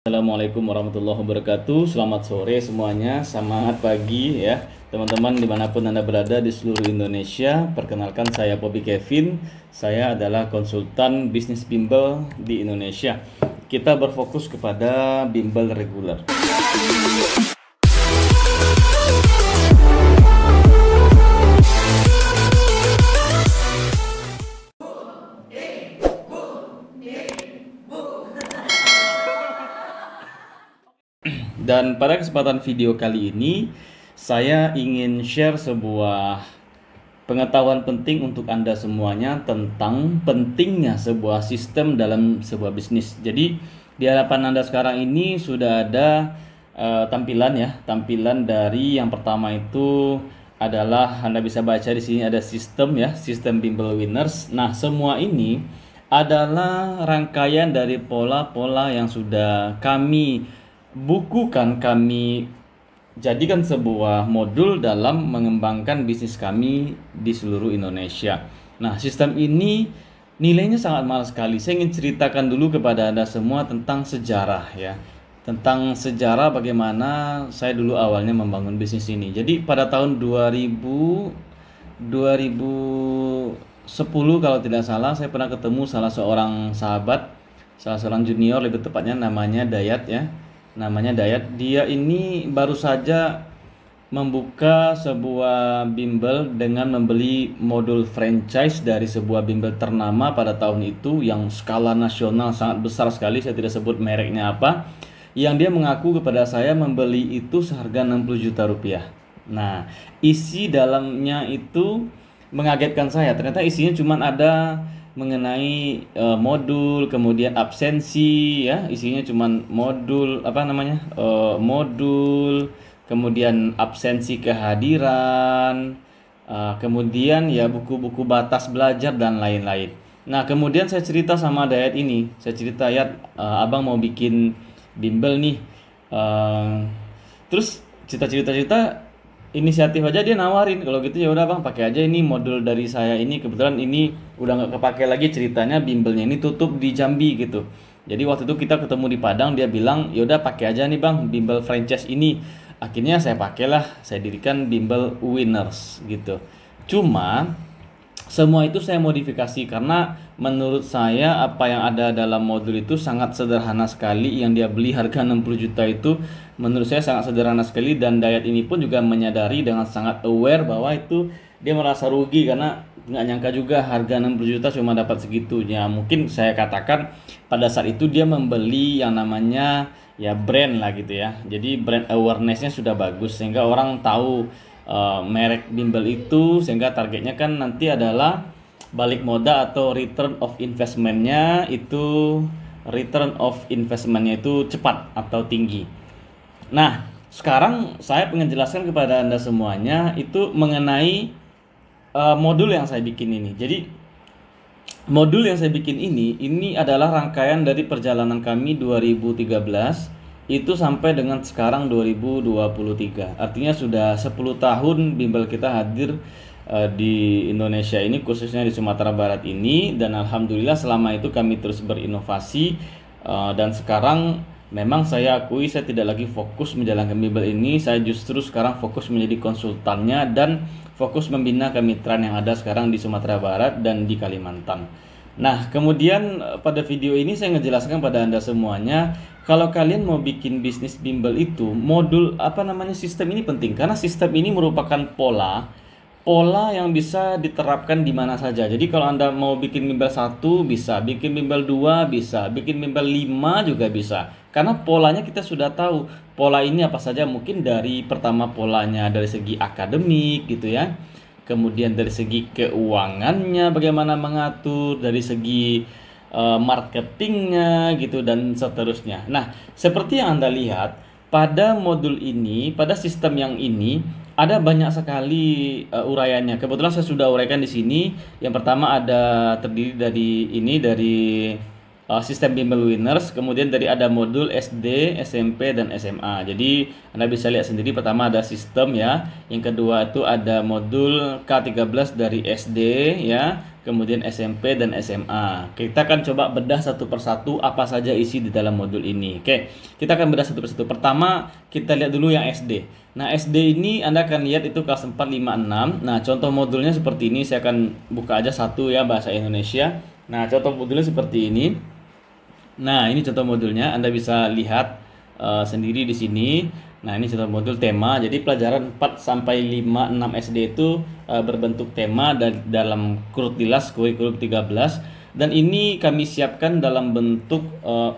Assalamualaikum warahmatullahi wabarakatuh. Selamat sore semuanya, semangat pagi ya teman-teman dimanapun Anda berada di seluruh Indonesia. Perkenalkan, saya Bobby Kevin. Saya adalah konsultan bisnis bimbel di Indonesia. Kita berfokus kepada bimbel reguler. Dan pada kesempatan video kali ini, saya ingin share sebuah pengetahuan penting untuk Anda semuanya tentang pentingnya sebuah sistem dalam sebuah bisnis. Jadi, di hadapan Anda sekarang ini sudah ada tampilan dari yang pertama itu adalah Anda bisa baca di sini ada sistem ya, sistem bimbel winners. Nah, semua ini adalah rangkaian dari pola-pola yang sudah kami jadikan sebuah modul dalam mengembangkan bisnis kami di seluruh Indonesia. Nah, sistem ini nilainya sangat mahal sekali. Saya ingin ceritakan dulu kepada Anda semua tentang sejarah ya. Tentang sejarah bagaimana saya dulu awalnya membangun bisnis ini. Jadi pada tahun 2010 kalau tidak salah, saya pernah ketemu salah seorang sahabat, salah seorang junior lebih tepatnya, namanya Dayat ya. Dia ini baru saja membuka sebuah bimbel dengan membeli modul franchise dari sebuah bimbel ternama pada tahun itu yang skala nasional sangat besar sekali. Saya tidak sebut mereknya apa. Yang dia mengaku kepada saya membeli itu seharga 60 juta rupiah. Nah, isi dalamnya itu mengagetkan saya. Ternyata isinya cuma ada mengenai modul, kemudian absensi ya, isinya cuman modul modul, kemudian absensi kehadiran, kemudian ya buku-buku batas belajar dan lain-lain. Nah, kemudian saya cerita sama Dayat ini, saya cerita, ya abang mau bikin bimbel nih, terus cerita inisiatif aja dia nawarin, kalau gitu ya udah bang, pakai aja ini modul dari saya ini, kebetulan ini udah nggak kepake lagi, ceritanya bimbelnya ini tutup di Jambi gitu. Jadi waktu itu kita ketemu di Padang, dia bilang ya udah pakai aja nih bang bimbel franchise ini. Akhirnya saya pakailah, saya dirikan bimbel winners gitu. Cuma semua itu saya modifikasi karena menurut saya apa yang ada dalam modul itu sangat sederhana sekali. Yang dia beli harga 60 juta itu menurut saya sangat sederhana sekali, dan Dayat ini pun juga menyadari dengan sangat aware bahwa itu dia merasa rugi karena nggak nyangka juga harga 60 juta cuma dapat segitunya. Mungkin saya katakan pada saat itu dia membeli yang namanya ya brand lah gitu ya. Jadi brand awarenessnya sudah bagus sehingga orang tahu merek bimbel itu, sehingga targetnya kan nanti adalah balik modal atau return of investmentnya itu cepat atau tinggi. Nah, sekarang saya pengen jelaskan kepada Anda semuanya itu mengenai modul yang saya bikin ini. Jadi modul yang saya bikin ini adalah rangkaian dari perjalanan kami 2013 itu sampai dengan sekarang 2023. Artinya sudah 10 tahun bimbel kita hadir di Indonesia ini, khususnya di Sumatera Barat ini, dan alhamdulillah selama itu kami terus berinovasi, dan sekarang memang saya akui saya tidak lagi fokus menjalankan bimbel ini. Saya justru sekarang fokus menjadi konsultannya dan fokus membina kemitraan yang ada sekarang di Sumatera Barat dan di Kalimantan. Nah, kemudian pada video ini saya ngejelaskan pada Anda semuanya, kalau kalian mau bikin bisnis bimbel itu, modul sistem ini penting, karena sistem ini merupakan pola yang bisa diterapkan di mana saja. Jadi kalau Anda mau bikin bimbel 1 bisa, bikin bimbel 2 bisa, bikin bimbel 5 juga bisa. Karena polanya kita sudah tahu. Pola ini apa saja, mungkin dari pertama polanya dari segi akademik gitu ya. Kemudian dari segi keuangannya bagaimana mengatur, dari segi marketingnya gitu, dan seterusnya. Nah, seperti yang Anda lihat pada modul ini, pada sistem yang ini ada banyak sekali uraiannya. Kebetulan saya sudah uraikan di sini. Yang pertama terdiri dari sistem bimbel winners, kemudian ada modul SD, SMP, dan SMA. Jadi Anda bisa lihat sendiri, pertama ada sistem ya, yang kedua itu ada modul K13 dari SD ya, kemudian SMP dan SMA. Kita akan coba bedah satu persatu apa saja isi di dalam modul ini. Oke, kita akan bedah satu persatu. Pertama, kita lihat dulu yang SD. Nah, SD ini Anda akan lihat itu kelas 4, 5, 6. Nah, contoh modulnya seperti ini. Saya akan buka aja satu ya, bahasa Indonesia. Nah, contoh modulnya seperti ini. Nah, ini contoh modulnya. Anda bisa lihat sendiri di sini. Nah, ini contoh modul tema. Jadi pelajaran 4 sampai 5, 6 SD itu berbentuk tema dan dalam Kurutilas kurikulum 13, dan ini kami siapkan dalam bentuk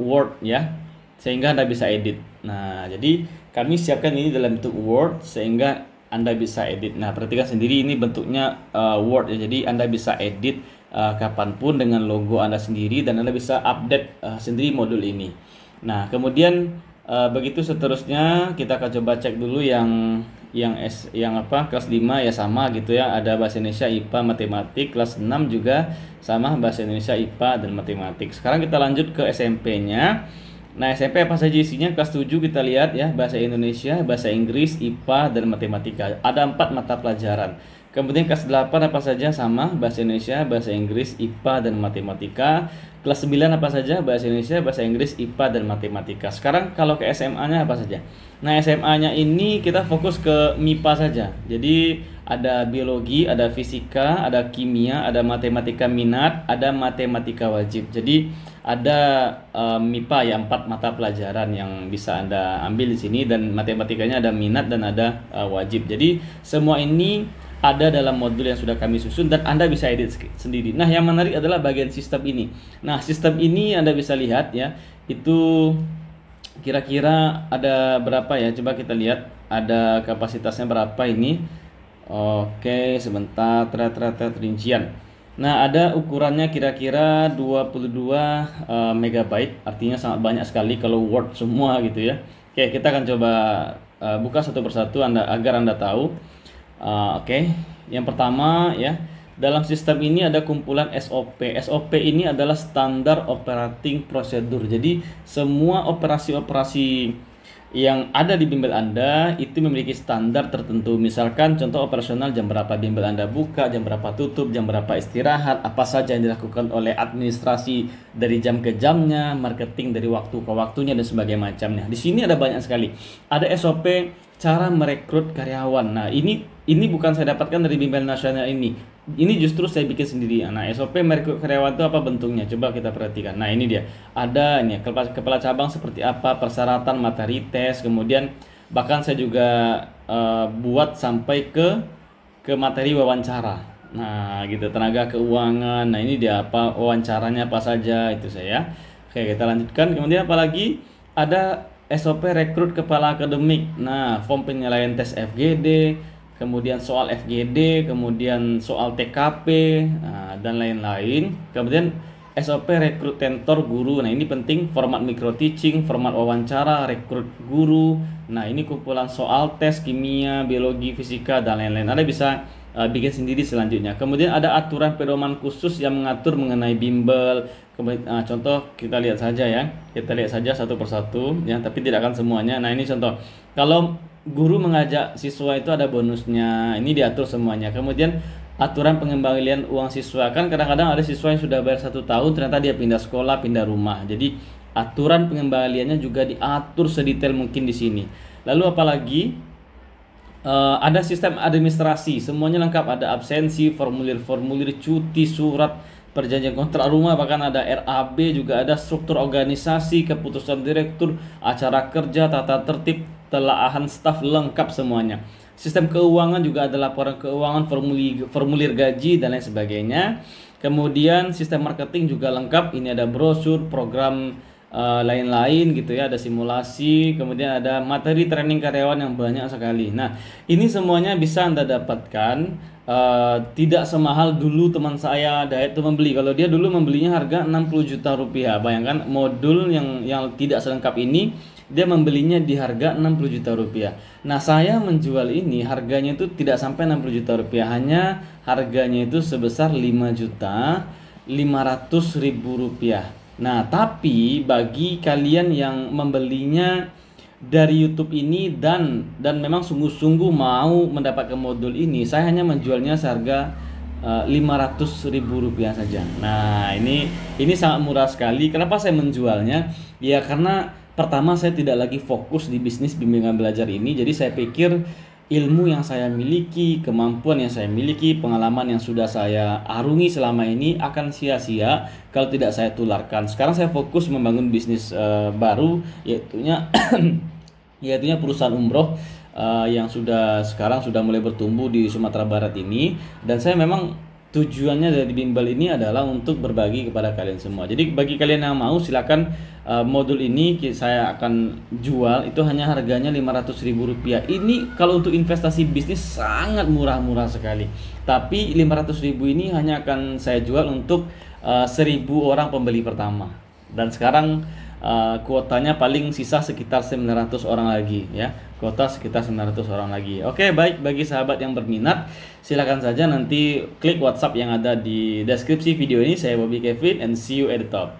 Word ya, sehingga Anda bisa edit. Nah, jadi kami siapkan ini dalam bentuk Word sehingga Anda bisa edit. Nah, perhatikan sendiri ini bentuknya Word ya. Jadi Anda bisa edit kapanpun dengan logo Anda sendiri, dan Anda bisa update sendiri modul ini. Nah, kemudian begitu seterusnya kita akan coba cek dulu yang kelas 5 ya, sama gitu ya, ada bahasa Indonesia, IPA, matematik. Kelas 6 juga sama, bahasa Indonesia, IPA dan matematik. Sekarang kita lanjut ke SMP-nya. Nah, SMP apa saja isinya? Kelas 7 kita lihat ya, bahasa Indonesia, bahasa Inggris, IPA dan matematika. Ada 4 mata pelajaran. Kemudian kelas 8 apa saja? Sama, bahasa Indonesia, bahasa Inggris, IPA dan matematika. Kelas 9 apa saja? Bahasa Indonesia, bahasa Inggris, IPA dan matematika. Sekarang kalau ke SMA-nya apa saja? Nah, SMA-nya ini kita fokus ke MIPA saja. Jadi ada biologi, ada fisika, ada kimia, ada matematika minat, ada matematika wajib. Jadi ada MIPA ya, 4 mata pelajaran yang bisa Anda ambil di sini, dan matematikanya ada minat dan ada wajib. Jadi semua ini ada dalam modul yang sudah kami susun dan Anda bisa edit sendiri. Nah, yang menarik adalah bagian sistem ini. Nah, sistem ini Anda bisa lihat ya, itu kira-kira ada berapa ya? Coba kita lihat ada kapasitasnya berapa ini. Oke, sebentar, rincian. Nah, ada ukurannya kira-kira 22 MB, artinya sangat banyak sekali kalau Word semua gitu ya. Oke, kita akan coba buka satu persatu agar Anda tahu. Oke, yang pertama ya, dalam sistem ini ada kumpulan SOP. SOP ini adalah standar operating procedure. Jadi semua operasi-operasi yang ada di bimbel Anda itu memiliki standar tertentu. Misalkan contoh operasional, jam berapa bimbel Anda buka, jam berapa tutup, jam berapa istirahat, apa saja yang dilakukan oleh administrasi dari jam ke jamnya, marketing dari waktu ke waktunya dan sebagainya macamnya. Di sini ada banyak sekali. Ada SOP cara merekrut karyawan. Nah, ini bukan saya dapatkan dari bimbel nasional ini. Ini justru saya bikin sendiri. Nah, SOP merekrut karyawan itu apa bentuknya? Coba kita perhatikan. Nah, ini dia. Ada ini kepala cabang seperti apa, persyaratan, materi tes, kemudian bahkan saya juga buat sampai ke materi wawancara. Nah, gitu, tenaga keuangan. Nah, ini dia apa wawancaranya apa saja itu saya. Oke, kita lanjutkan. Kemudian apalagi ada SOP rekrut kepala akademik. Nah, form penilaian tes FGD, kemudian soal FGD, kemudian soal TKP, dan lain-lain. Kemudian SOP rekrut tentor guru. Nah, ini penting, format micro teaching, format wawancara, rekrut guru. Nah, ini kumpulan soal tes kimia, biologi, fisika dan lain-lain. Anda bisa bikin sendiri selanjutnya. Kemudian ada aturan pedoman khusus yang mengatur mengenai bimbel. Contoh kita lihat saja ya, kita lihat saja satu persatu ya, tapi tidak akan semuanya. Nah, ini contoh, kalau guru mengajak siswa itu ada bonusnya, ini diatur semuanya. Kemudian aturan pengembalian uang siswa, kan kadang-kadang ada siswa yang sudah bayar 1 tahun ternyata dia pindah sekolah, pindah rumah. Jadi aturan pengembaliannya juga diatur sedetail mungkin di sini. Lalu apalagi ada sistem administrasi, semuanya lengkap, ada absensi, formulir-formulir cuti, surat perjanjian kontrak rumah, bahkan ada RAB, juga ada struktur organisasi, keputusan direktur, acara kerja, tata tertib, telaahan staf, lengkap semuanya. Sistem keuangan juga ada laporan keuangan, formulir gaji dan lain sebagainya. Kemudian sistem marketing juga lengkap, ini ada brosur, program lain-lain gitu ya, ada simulasi, kemudian ada materi training karyawan yang banyak sekali. Nah, ini semuanya bisa Anda dapatkan tidak semahal dulu teman saya Dayat itu membeli. Kalau dia dulu membelinya harga 60 juta rupiah. Bayangkan modul yang tidak selengkap ini dia membelinya di harga 60 juta rupiah. Nah, saya menjual ini harganya itu tidak sampai 60 juta rupiah, hanya harganya itu sebesar 5.500.000 rupiah. Nah, tapi bagi kalian yang membelinya dari YouTube ini dan memang sungguh-sungguh mau mendapatkan modul ini, saya hanya menjualnya seharga Rp500.000 saja. Nah, ini sangat murah sekali. Kenapa saya menjualnya? Ya karena pertama saya tidak lagi fokus di bisnis bimbingan belajar ini. Jadi saya pikir ilmu yang saya miliki, kemampuan yang saya miliki, pengalaman yang sudah saya arungi selama ini akan sia-sia kalau tidak saya tularkan. Sekarang saya fokus membangun bisnis baru, yaitunya perusahaan umroh yang sekarang sudah mulai bertumbuh di Sumatera Barat ini. Dan saya memang tujuannya dari bimbel ini adalah untuk berbagi kepada kalian semua. Jadi bagi kalian yang mau, silakan modul ini saya akan jual, itu hanya harganya Rp500.000. Ini kalau untuk investasi bisnis sangat murah-murah sekali. Tapi Rp500.000 ini hanya akan saya jual untuk 1.000 orang pembeli pertama. Dan sekarang kuotanya paling sisa sekitar 900 orang lagi ya. Kuota sekitar 900 orang lagi. Oke, baik, bagi sahabat yang berminat silakan saja nanti klik WhatsApp yang ada di deskripsi video ini. Saya Bobby Kevin and see you at the top.